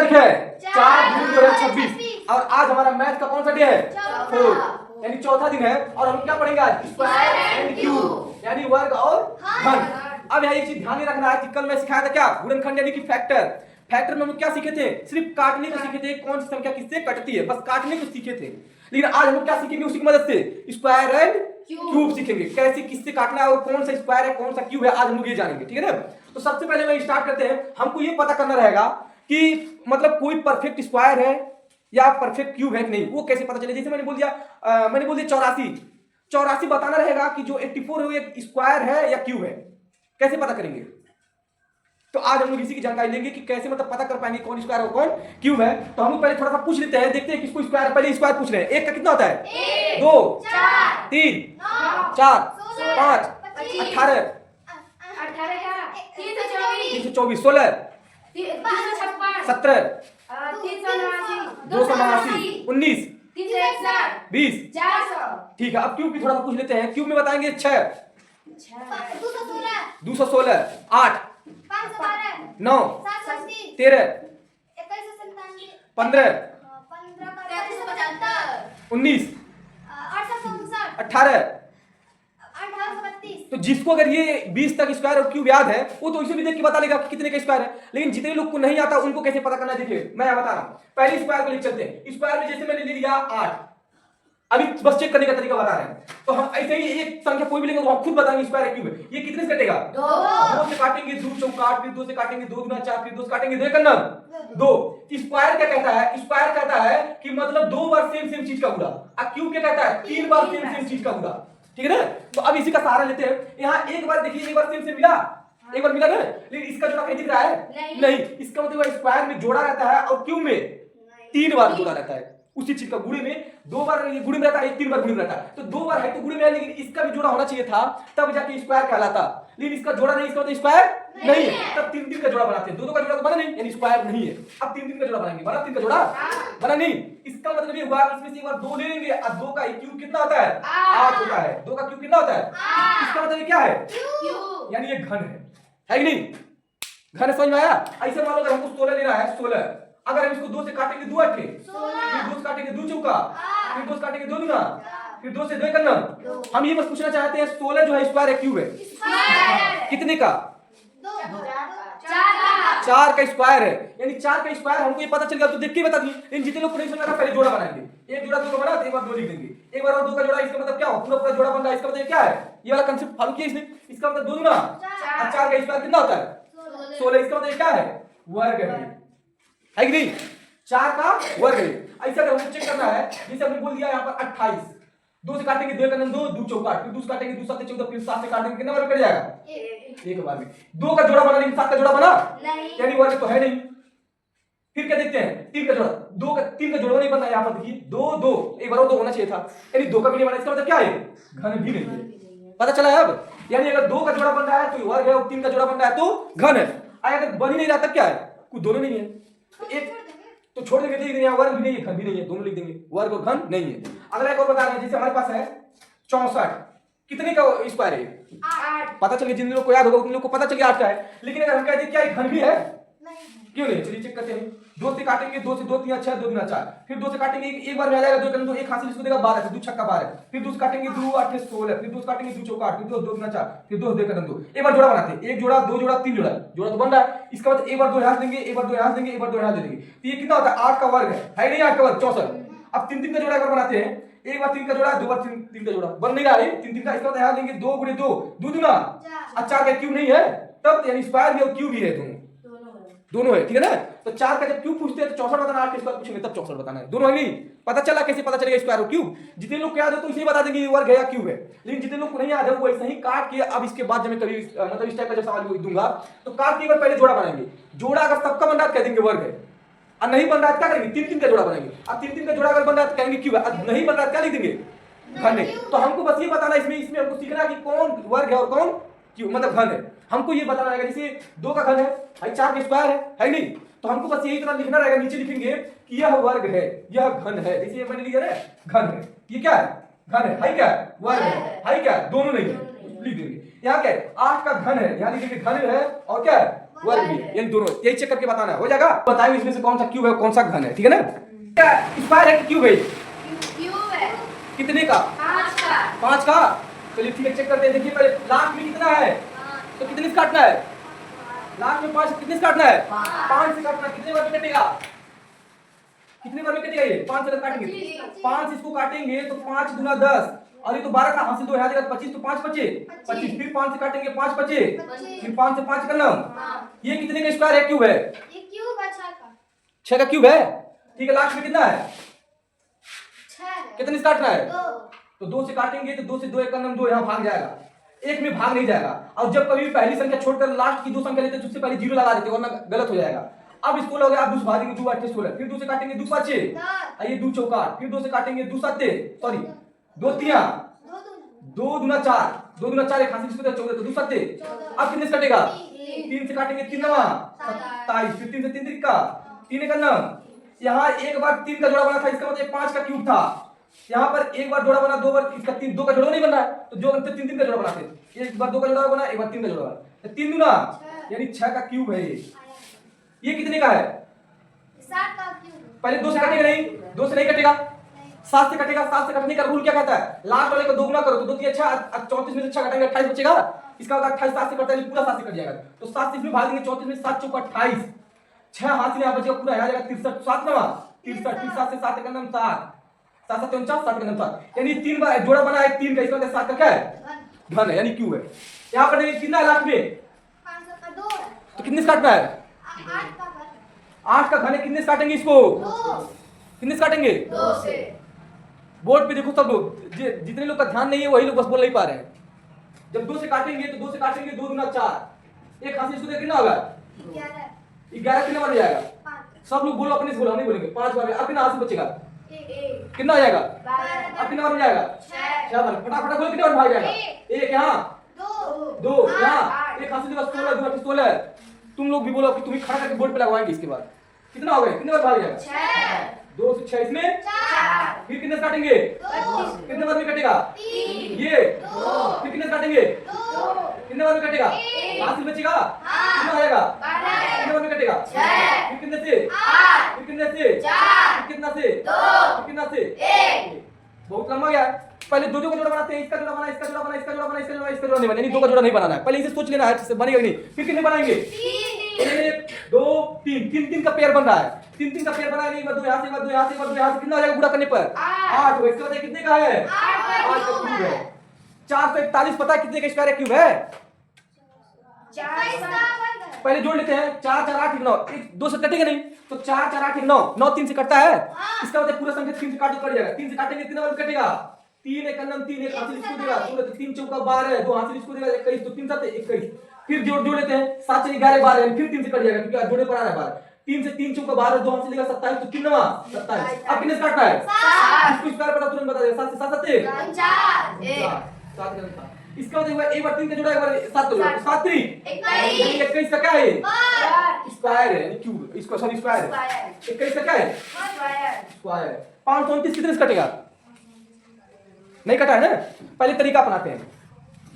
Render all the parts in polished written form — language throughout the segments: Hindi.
संख्या है? 4 जून 2026। और आज हमारा मैथ का कौन सा डे है? 4, यानी चौथा दिन है। और हम क्या पढ़ेंगे आज? स्क्वायर एंड क्यूब, यानी वर्ग और घन। अब यहाँ एक चीज ध्यान में रखना है कि कल मैं सिखाया था क्या? गुणनखंड यानी कि फैक्टर। फैक्टर में हम क्या सीखे थे? सिर्फ काटने को सीखे थे, कौन सी संख्या किससे कटती है, बस काटने को सीखे थे। लेकिन आज हम क्या सीखेंगे उसी की मदद से? स्क्वायर एंड क्यूब सीखेंगे, कैसे किससे काटना है और कौन सा स्क्वायर है कौन सा क्यूब है, आज हम लोग ये जानेंगे, ठीक है ना। तो सबसे पहले मैं स्टार्ट करते हैं। हमको ये पता करना रहेगा कि मतलब कोई परफेक्ट स्क्वायर है या परफेक्ट क्यूब है कि नहीं, वो कैसे पता चले। जैसे मैंने बोल दिया 84, 84 बताना रहेगा कि जो 84 है वो एक स्क्वायर है या क्यूब है, कैसे पता करेंगे? तो आज हम लोग इसी की जानकारी लेंगे कि कैसे मतलब पता कर पाएंगे कौन स्क्वायर और कौन क्यूब है। तो हम लोग पहले थोड़ा सा पूछ लेते हैं, देखते हैं किसको स्क्वायर, पहले स्क्वायर पूछ रहे हैं। एक का कितना होता है? 2, 3, 4, 5, 18, 324, 16, 17, 289, 19, 20। ठीक है, अब क्यूब की थोड़ा सा पूछ लेते हैं। क्यूब में बताएंगे 6, 216, 8, 9, 13, 15, 19, 18। तो जिसको अगर ये 20 तक स्क्वायर और क्यूब याद है वो तो इसे भी देख के बता लेगा कि कितने का स्क्वायर है। लेकिन जितने लोग को नहीं आता उनको कैसे पता करना है, देखिए मैं बता रहा हूं। पहले स्क्वायर को लिख चलते हैं। स्क्वायर में जैसे मैंने ले लिया 8, अभी बस चेक करने का तरीका बता रहे हैं। तो हम ऐसे ही एक संख्या कोई भी लेंगे तो हम खुद बताएंगे स्क्वायर है क्यूब है। ये कितने से कटेगा? 2 से काटेंगे, 2 चौका, फिर 2 से काटेंगे 2 गुना 4, फिर 2 से काटेंगे 2 करना 2। स्क्वायर क्या कहता है? स्क्वायर कहता है कि मतलब 2 बार सेम चीज का गुणा। और क्यूब क्या कहता है? 3 बार सेम चीज का गुणा, ठीक है ना। तो अब इसी का सहारा लेते हैं। यहाँ एक बार देखिए, एक बार सेम मिला, एक बार मिला ना, लेकिन इसका जोड़ा कहीं दिख रहा है? नहीं। इसका मतलब स्क्वायर में जोड़ा रहता है और क्यूब में 3 बार जोड़ा रहता है। उसी चीज का गुणे में 2 बार ये गुणे में रहता है, 3 बार गुणे में रहता है। तो 2 बार है तो गुणे में है, लेकिन इसका भी जोड़ा होना चाहिए था तब जाके स्क्वायर कहलाता। लेकिन इसका जोड़ा नहीं, इसका मतलब स्क्वायर नहीं है। तब 3 का जोड़ा बनाते हैं। 2 का जोड़ा तो बना नहीं, यानी स्क्वायर नहीं है। अब 3 का जोड़ा बनाएंगे, बना 3 का जोड़ा बना नहीं। इसका मतलब ये हुआ इसमें से एक बार 2 ले लेंगे और 2 का क्यूब कितना होता है? 8 होता है। 2 का क्यूब कितना होता है? इसका मतलब क्या है? यानी ये घन है कि नहीं? घन समझ में आया? ऐसे मान लो अगर हमको 16 लेना है, 16, अगर हम इसको 2 से काटेंगे 2 अट्ठे, फिर 2 से काटेंगे 2 चौका, फिर 2 से काटेंगे 2 दुना, फिर 2 से 2 करना। हम ये बस पूछना चाहते हैं 16 जो है स्क्वायर है क्यूब है? कितने का? 4 का स्क्वायर है, यानी 4 का स्क्वायर हमको ये पता चल गया। तो देख के बता दिए। इन जितने लोग को नहीं समझ रहा पहले जोड़ा बनाएंगे। एक जोड़ा 2 का बना, एक बार 2 लिख देंगे, एक बार और 2 का जोड़ा, इसका मतलब क्या हो? पूरा जोड़ा बन रहा है। इसका मतलब क्या है? ये वाला कांसेप्ट फॉलो किया इसने। इसका मतलब 2 दुना और 4 का स्क्वायर कितना होता है? 16। इसका मतलब क्या है? वर्ग है कि नहीं? 4 का वर्ग है। ऐसा अगर हमें चेक करना है, जैसे हमने बोल दिया यहाँ पर 28, 2 से काटेंगे 2 करना 2, 2 चौका, फिर 2 से काटेंगे 2 7 14, फिर 7 से काटेंगे कितना वर्ग कर जाएगा? एक बार में। 2 का जोड़ा बना लेकिन 7 का जोड़ा बना नहीं, यानी वर्ग तो है नहीं। फिर क्या देखते हैं? 3 का जोड़ा, 3 का जोड़ा नहीं बना। यहाँ पर देखिए 2 2, एक बार 2 होना चाहिए था, यानी 2 का भी नहीं बना। इसका मतलब क्या है? घन भी नहीं है। पता चला है अब? यानी अगर 2 का जोड़ा बन रहा है तो वर्ग है और 3 का जोड़ा बन रहा है तो घन है। अगर बन ही नहीं रहा तब क्या है? कुछ दोनों नहीं है। तो एक तो छोड़ देंगे, लिख देंगे यहाँ वर्ग भी नहीं है घन भी नहीं है, दोनों लिख देंगे, वर्ग और घन नहीं है। अगला एक और बता रहे हैं, जैसे हमारे पास है 64, कितने का स्क्वायर है? 8। पता चल गया, जिन लोगों को याद होगा उन लोगों को पता चल गया 8 का है। लेकिन अगर हम कहते हैं क्या घन भी है? क्यों नहीं? चलिए चेक करते हैं। 2 से काटेंगे 2 से 2 3 6, 2 गुना 4, फिर 2 से काटेंगे एक बार में आ जाएगा 2 करना 2, एक हाथ से इसको देगा 12 से 2 छक्का 12, फिर 2 से काटेंगे 2 8 16, फिर 2 से काटेंगे 2 चौका 8, फिर 2 गुना 4, फिर 2 करना 2। एक बार जोड़ा बनाते हैं, एक जोड़ा 2 जोड़ा 3 जोड़ा, जोड़ा तो बन रहा है। इसका मतलब एक बार 2 यहाँ देंगे, एक बार 2 यहाँ देंगे, एक बार 2 यहाँ दे देंगे। तो ये कितना होता है? 8 का वर्ग है नहीं? 8 का वर्ग 64। अब 3 का जोड़ा एक बार बनाते हैं, एक बार 3 का जोड़ा, 2 बार 3 का जोड़ा बन नहीं रहा है। 3 का, इसका मतलब यहाँ लेंगे 2 गुणे 2, 2 दुना, अच्छा का क्यूब नहीं है तब, यानी स्क्वायर भी और क्यूब भी है, दोनों है, ठीक है ना। तो 4 का जब क्यूब पूछते हैं तो 64 बताना, 8 का स्क्वायर पूछेंगे तब 64 बताना है, दोनों है नहीं। पता चला? कैसे पता चलेगा स्क्वायर और क्यूब? जितने लोग को याद है तो इसे बता देंगे ये वर्ग है या क्यूब है। लेकिन जितने लोग को नहीं याद है वो ऐसे ही काट के, अब इसके बाद जब मैं कभी मतलब इस टाइप का जब सवाल दूंगा तो काट के एक बार पहले जोड़ा बनाएंगे। जोड़ा अगर सबका बन रहा है कह देंगे वर्ग है, और नहीं बन रहा है क्या करेंगे? 3 का जोड़ा बनाएंगे। अब 3 का जोड़ा अगर बन रहा है तो कहेंगे क्यूब है, नहीं बन रहा है क्या लिख देंगे? घन है। तो हमको बस ये बताना इसमें हमको सीखना है कि कौन वर्ग है और कौन क्यूब मतलब घन है। हमको ये बताना रहेगा। जैसे 2 का घन है, 4 का स्क्वायर है नहीं? तो हमको बस यही तरह लिखना रहेगा, नीचे लिखेंगे कि यह वर्ग है, यह घन है। जैसे मैंने लिखा है घन है, ये क्या है? घन है क्या? वर्ग है क्या? दोनों नहीं है, लिख देंगे। यहाँ क्या है? 8 का घन है, यहाँ लिखेंगे घन है और क्या है? वर्ग भी है, यानी दोनों यही चेक करके बताना है, हो जाएगा। बताइए इसमें से कौन सा क्यूब है कौन सा घन है, ठीक है ना। स्क्वायर है कि क्यूब है? क्यूब है। कितने का? 5 का। चलिए ठीक है, चेक करते हैं। देखिए पहले लास्ट में कितना है, तो कितने से काटना है? लास्ट में 5 कितने से काटना है? 5 से काटना। कितने बार में कटेगा? कितने बार में कटेगा ये? 5 से काटेंगे, 5 इसको काटेंगे तो 5 गुना 10, और ये तो 12 का हासिल 2 यहाँ देगा 25, तो 5 बचे 25, फिर 5 से काटेंगे 5 बचे, फिर 5 से 5 करना। ये कितने का स्क्वायर है, क्यूब है? ये क्यूब है 6 का। 6 का क्यूब है, ठीक है। लास्ट में कितना है? 6 है। कितने से काटना है? 2। तो 2 से काटेंगे तो 2 से 2 एक का नाम 2 यहाँ भाग जाएगा, एक में भाग नहीं जाएगा। और जब कभी पहली संख्या छोड़कर लास्ट की 2 संख्या लेते हैं तो उससे पहले 0 लगा देते, वरना गलत हो जाएगा। अब इसको लोगे आप 2 से भागेंगे, 2 8 16, फिर 2 से काटेंगे 2 5 6, ये 2 चौका, फिर 2 से काटेंगे 2 7 सॉरी 2 3 2 दूना 4, 2 दूना 4 एक हासिल इसको 14, तो 2 7। अब कितने से कटेगा? 3 से काटेंगे 3 9 27, फिर 3 से 3 3 का 3 का नाम। यहाँ एक बार 3 का जोड़ा बना था, इसका मतलब 5 का क्यूब था। यहाँ पर एक बार जोड़ा बना, 2 बार इसका 3 2 का जोड़ा नहीं बन रहा है, तो जो बनते 3 3 का जोड़ा बनाते, एक बार 2 का जोड़ा बना, एक बार 3 का जोड़ा बना, तो 3 दूना यानी 6 का क्यूब है ये कितने का है? 7 का क्यूब। पहले 2 से कटेगा नहीं, 2 से नहीं कटेगा, 7 से कटेगा। 7 से कटने का रूल क्या कहता है? लास्ट वाले को 2 गुना करो तो 2 3 6, 34 में से 6 घटाएंगे 28 बचेगा। इसका मतलब 28 7 से कटता है, पूरा 7 से कट जाएगा, तो 7 से इसमें भाग देंगे 34 में 7 चौका 28, 6 हाथ में यहाँ बचेगा, पूरा यहाँ जाएगा 63 7 नवा 63, फिर 7 से 7 का नाम 7 7 7 49 7 का नाम 7, यानी 3 बार जोड़ा बना है 3 का, इसका मतलब 7 का क्या है? घन है, यानी क्यूब है। यहाँ पर देखिए कितना है लास्ट में? 5 का 2 है। तो कितने से काटना है? 8 का घन। 8 का घन है, कितने से काटेंगे इसको? 2 कितने से काटेंगे? 2 से। बोर्ड पे देखो सब लोग, जितने लोग का ध्यान नहीं है वही लोग बस बोल नहीं पा रहे हैं। जब 2 से काटेंगे तो 2 से काटेंगे 2 दूना 4, एक हाथ से इसको कितना होगा? 11 कितने बार हो जाएगा? 5। सब लोग बोलो, अपने से बोलो, हम नहीं बोलेंगे। 5 बार में अब कितना हाथ से बचेगा? 1 कितना हो जाएगा? 12। अब कितना बार हो जाएगा? 6 बार। फटाफट बोलो, कितने बार भाग जाएगा? 1 यहाँ 2 2 यहाँ, एक हाथ से 16 2 8 16। तुम लोग भी बोलो कि तुम्हें खड़ा करके बोर्ड पे लगवाएंगे। इसके बाद कितना हो गया? कितने बार भाग जाएगा? 6 2 से 6 इसमें 4 फिर कितने से काटेंगे? 2 कितने बार में कटेगा? 3 ये 2 फिर कितने से काटेंगे? 2 कितने बार में कटेगा? एक। हाथ से बचेगा, हाँ। कितना आएगा? 12 कितने बार में कटेगा? 6 फिर कितने से? 8 फिर कितने से? 4 फिर कितना से? 2 फिर कितना से? 1। बहुत लंबा गया है। पहले दो का जोड़ा बनाते हैं, इसका जोड़ा बना, इसका जोड़ा बना, इसका जोड़ा बना, इसका जोड़ा, इसका जोड़ा नहीं बना, यानी 2 का जोड़ा नहीं बनाना है। पहले इसे सोच लेना है बनेगा नहीं। फिर कितने बनाएंगे? 1 2 3 3 का पेयर बन रहा है, 3 का पेयर बनाया नहीं, 2 यहाँ से 2 यहाँ से 2 यहाँ से, कितना आ जाएगा गुणा करने पर? 8। इसका मतलब कितने का है? 8 का क्यूब है। 441 पता है कितने का स्क्वायर क्यूब है? 4 पहले जोड़ लेते हैं, 4 4 8 9, 2 से कटेगा नहीं, तो 4 4 8 9 9 3 से कटता है। इसका मतलब पूरा संख्या 3 से काटो कट जाएगा। 3 से काटेंगे कितने बार कटेगा? 3 एक अन्नम 3 एक हासिल इसको देगा, तो 3 चौका 12 2 हासिल इसको देगा 21, तो 3 7 21। फिर जोड़ लेते हैं, 7 से 11 12, फिर 3 से कट जाएगा क्योंकि जोड़े पर आ रहा है 12। 3 से 3 चौका 12 2 हासिल देगा 27, तो 3 नवा 27। अब कितने से काटना है? इसको स्क्वायर पता तुरंत बता देगा। 7 से 7 7 7 इसका मतलब एक बार 3 का जोड़ा, एक बार 7 का जोड़ा, 7 3 21 का क्या है? स्क्वायर है, यानी क्यूब। इसको सॉरी स्क्वायर है। 21 का क्या है? स्क्वायर। 529 कितने से कटेगा? नहीं कटा है ना। पहले तरीका अपनाते हैं।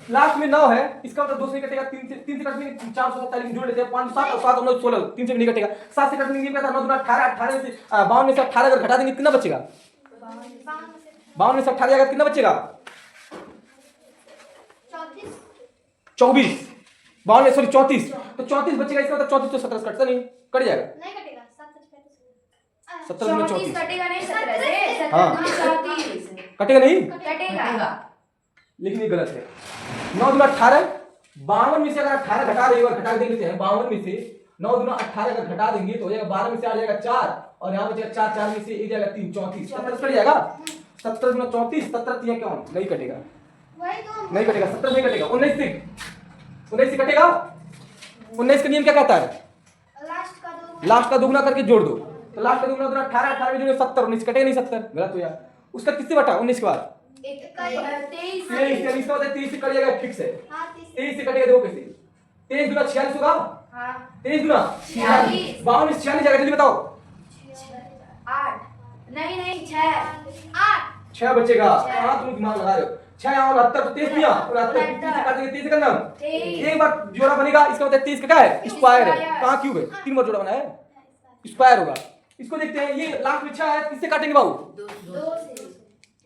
लास्ट में 9 है, इसका मतलब 2 से कटेगा, 3 से कटेंगे 447 जोड़ लेते हैं, 5 7 और 7 और 9 16, 3 से भी नहीं कटेगा। 7 से कटने के बाद 9 2 18 18 से 52 में से 18 अगर घटा देंगे कितना बचेगा? 52 में से 18 जाएगा कितना बचेगा? 24 52 में सॉरी 34, तो 34 बचेगा। इसका मतलब 34 तो 17 से कटता नहीं, कट जाएगा। नहीं कटेगा। 17 में 34 कटेगा नहीं 17 से। हाँ। 34 कटेगा नहीं, कटेगा। लेकिन ये गलत है। 9 दूना 18, 52 में से अगर 18 घटा देंगे और घटा देते हैं 52 में से 9 दूना 18 अगर घटा देंगे तो हो जाएगा 12 में से आ जाएगा 4 और यहाँ बचेगा 4 4 में से एक जाएगा 3 34, 17 कट जाएगा। 17 दूना 34, 17 3 क्या नहीं कटेगा, वही तो नहीं कटेगा। 17 नहीं कटेगा। 19 से कटेगा। 19 का नियम क्या कहता है? लास्ट का दुगना करके जोड़ दो, तो लास्ट का दुगना 18 18 में जोड़े 70, 19 कटेगा नहीं 70, गलत हो गया। उसका किससे बटा? 19 के बाद 23 का होता है, 23 से कट जाएगा फिक्स है। 23 से कटेगा 2 कैसे? 23 गुना 46 होगा। 23 गुना 46, 52 में 46 जाएगा, जल्दी बताओ। 8 नहीं 6 8 6 बचेगा। हाँ तुम दिमाग लगा रहे हो। 6 और 69 तो 23 दिया, 69 30 से काटेंगे 30 से करना। तेईस। एक बार जोड़ा बनेगा, इसका मतलब 23 का क्या है? स्क्वायर है। कहाँ क्यूब है? 3 बार जोड़ा बना है, स्क्वायर होगा। इसको देखते हैं, ये लास्ट में 6 है, किससे काटेंगे बाबू? दो से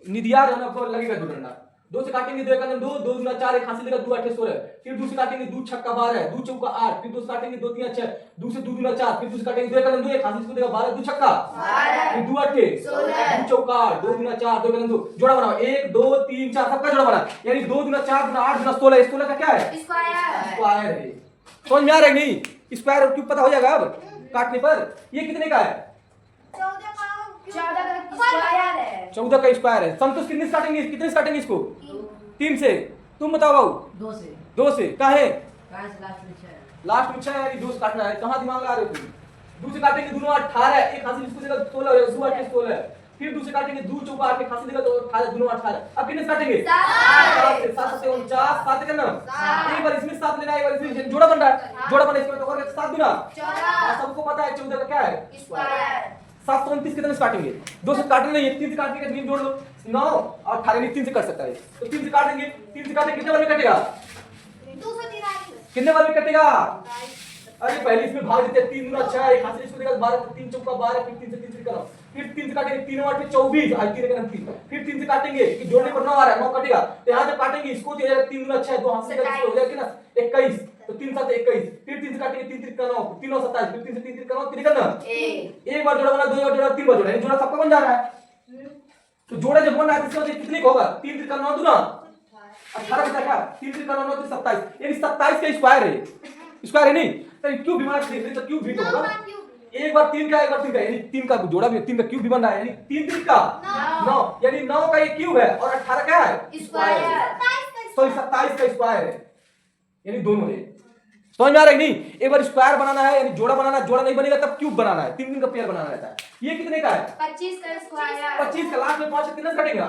निधियार हमें आपको लगेगा जोड़ना। 2 से काटेंगे 2 का 2, 2 गुना 4 एक हासिल देगा 2 8 16। फिर 2 से काटेंगे 2 छक्का 12, 2 चौका 8, फिर 2 से काटेंगे 2 3 6, 2 से 2 गुना 4, फिर 2 से काटेंगे 2 का 2 एक हासिल इसको देगा 12, 2 छक्का 12, फिर 2 8 16, 2 चौका 8, 2 गुना 4, 2 का 2 जोड़ा बनाओ 1 2 3 4 सबका जोड़ा बना, यानी 2 गुना 4 गुना 8 गुना 16, 16 का क्या है? स्क्वायर स्क्वायर है। समझ में आ रहा है नहीं? स्क्वायर क्यूब पता हो जाएगा अब काटने पर। ये कितने का है? 14 का स्क्वायर है 14 का स्क्वायर है। संतोष कितने से काटेंगे? कितने से काटेंगे इसको? 3 से। तुम बताओ बाबू। 2 से का है? लास्ट में 6 है, यानी 2 से काटना है। कहां दिमाग लगा रहे हो तुम? 2 से काटेंगे 2 18, एक हासिल इसको देगा 16 और 2 8 16। फिर 2 से काटेंगे 2 चौका 8 एक हासिल देगा तो 18 2 18। अब कितने से काटेंगे? 7 से 7 से 49, 7 करना। एक बार इसमें 7 लेना, एक बार इसमें जोड़ा बन रहा है। जोड़ा बना इसमें तो और 7 गुना 14 सबको पता है 14 का क्या है? स्क्वायर 729 कितने से काटेंगे? 2 से काटना नहीं है, 3 से काटने का 3 जोड़ लो 9 और 18 नहीं 3 से कर सकता है। तो 3 से काटेंगे, 3 से काटेंगे कितने बार में कटेगा? कितने बार में कटेगा? अरे पहले इसमें भाग देते हैं 3 गुना 6 एक हासिल इसको देगा 12 3 चौका 12 फिर 3 से 3 से करो, फिर 3 से काटेंगे 3 और 8 24 आज 3 का 3, फिर 3 से काटेंगे कि जोड़ने पर 9 आ रहा है 9 कटेगा तो यहां जब काटेंगे इसको दिया जाएगा 3 गुना 6 दो हासिल का हो जाएगा ना 21 तो 3 7 21, फिर 3 से काटेंगे 3 3 का 9 3 9 27, फिर 3 से 3 3 का 9 3 का 9 एक बार जोड़ा बना, 2 बार जोड़ा, 3 बार जोड़ा, जोड़ा सबका बन जा रहा है। तो जोड़ा जब बन रहा है इसका मतलब कितने का होगा? 3 3 का 9 दूना 18 का क्या? 3 3 का 9 9 27, यानी 27 का स्क्वायर है। स्क्वायर है नहीं तो क्यूब भी बना सकते तो क्यूब भी तो होगा। एक बार 3 का एक बार 3 का, यानी 3 का जोड़ा भी 3 का क्यूब भी बन रहा है, यानी 3 3 का 9 यानी 9 का ये क्यूब है और 18 क्या है? स्क्वायर सॉरी 27 का स्क्वायर है, यानी दोनों है। समझ में आ रहा है नहीं? एक बार स्क्वायर बनाना है यानी जोड़ा बनाना, जोड़ा नहीं बनेगा तब क्यूब बनाना है, 3 का पेयर बनाना रहता है। ये कितने का है? 25 का स्क्वायर 25 का लास्ट में 5 से कितने से कटेगा?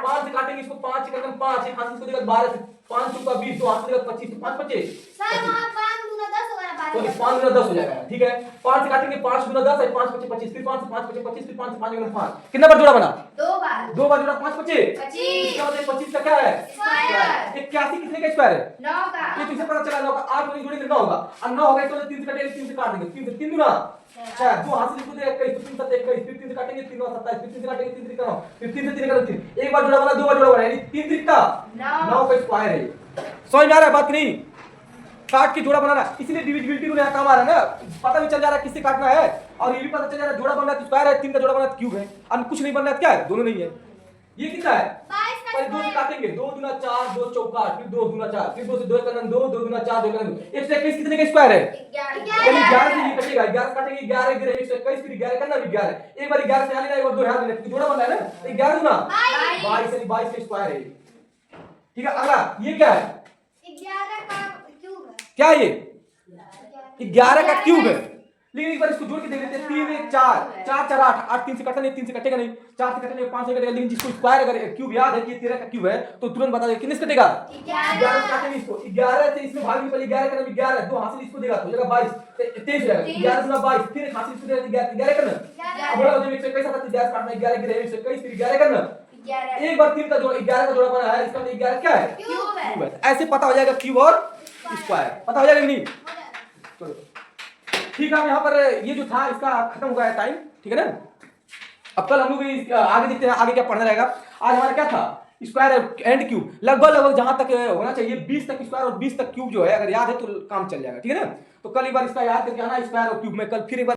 5 से काटेंगे इसको 5 से करके 5 एक हाथ इसको देगा 12 से 5 चौका 20 दो हाथ से देगा 25 5 25 तो 5 गुना 10 हो जाएगा। ठीक है 5 से काटेंगे 5 गुना 10 है 5 25 25 फिर 5 से 5 25 25 फिर 5 से 5 गुना 5 कितना बार जोड़ा बना? 2 बार जोड़ा 5 25 25 इसका मतलब 25 का क्या है? स्क्वायर 81 कितने का स्क्वायर है? 9 का ये तुझे पता चला 9 का 8 वाली जोड़ी 9 होगा और 9 होगा तो 3 से काटेंगे 3 से काट देंगे 3 से 3 गुना 6 दो हाथ से लिखो दे 21 3 7 21 फिर 3 से काटेंगे 3 9 27 फिर 3 से काटेंगे 3 3 का 9 फिर 3 से 3 का 3 एक बार जोड़ा बना 2 बार जोड़ा बना यानी 3 3 का 9 का स्क्वायर है। समझ में आ रहा है बात की नहीं? काट के जोड़ा बनाना, इसलिए डिविजिबिलिटी रूल यहाँ काम आ रहा है ना, पता भी चल जा रहा है किससे काटना है और ये भी पता चल जा रहा है जोड़ा बनना है स्क्वायर है, 3 का जोड़ा बनना है क्यूब है और कुछ नहीं बनना है क्या है? दोनों नहीं है। ये कितना है? पहले 2 से काटेंगे 2 गुना 4 2 चौका फिर 2 गुना 4 फिर 2 से 2 का 2 2 गुना 4 2 का 2 121 कितने का स्क्वायर है? 11 से ये कटेगा 11 काटेंगे 11 11 121 फिर 11 करना भी 11 एक बार 11 से लेना एक बार 2 यहाँ लेना जोड़ा बनना है ना 11 गुना 22 यानी 22 का स्क्वायर है। ठीक है अगला ये क्या है? 11 का क्यूब है क्या ये? 11 का क्यूब है, लेकिन एक बार इसको जोड़ के देख लेते हैं 3 1 4 4 4 8 8 3 से कटेगा नहीं 3 से कटेगा नहीं 4 से कटेगा 5 से कटेगा, लेकिन जिसको स्क्वायर अगर क्यूब याद है कि 13 का क्यूब है तो तुरंत बता दे कितने से कटेगा? 11 से काटेंगे इसको 11 से इसमें भाग में पहले 11 करना 11 दो हासिल इसको देगा तो हो जाएगा 22 23 हो जाएगा 11 गुना 22 फिर एक हासिल इसको देगा 11 करना अब बड़ा हो जाएगा 121 आता है 11 काटना 11 गिरे 121 फिर 11 करना एक बार 3 का जोड़ 11 का जोड़ा बना है इसका मतलब 11 क्या है? क्यूब है। ऐसे पता हो जाएगा क्यूब और स्क्वायर पता हो जाएगा कि नहीं? चलो ठीक है यहाँ पर ये जो था इसका खत्म हो गया है टाइम। ठीक है ना? अब कल हम लोग आगे देखते हैं आगे क्या पढ़ना रहेगा। आज हमारा क्या था? स्क्वायर एंड क्यूब लगभग जहां तक होना चाहिए 20 तक स्क्वायर और 20 तक क्यूब जो है अगर याद है तो काम चल जाएगा। ठीक है ना? तो कल एक बार इसका याद करके आना स्क्वायर और क्यूब में कल फिर एक बार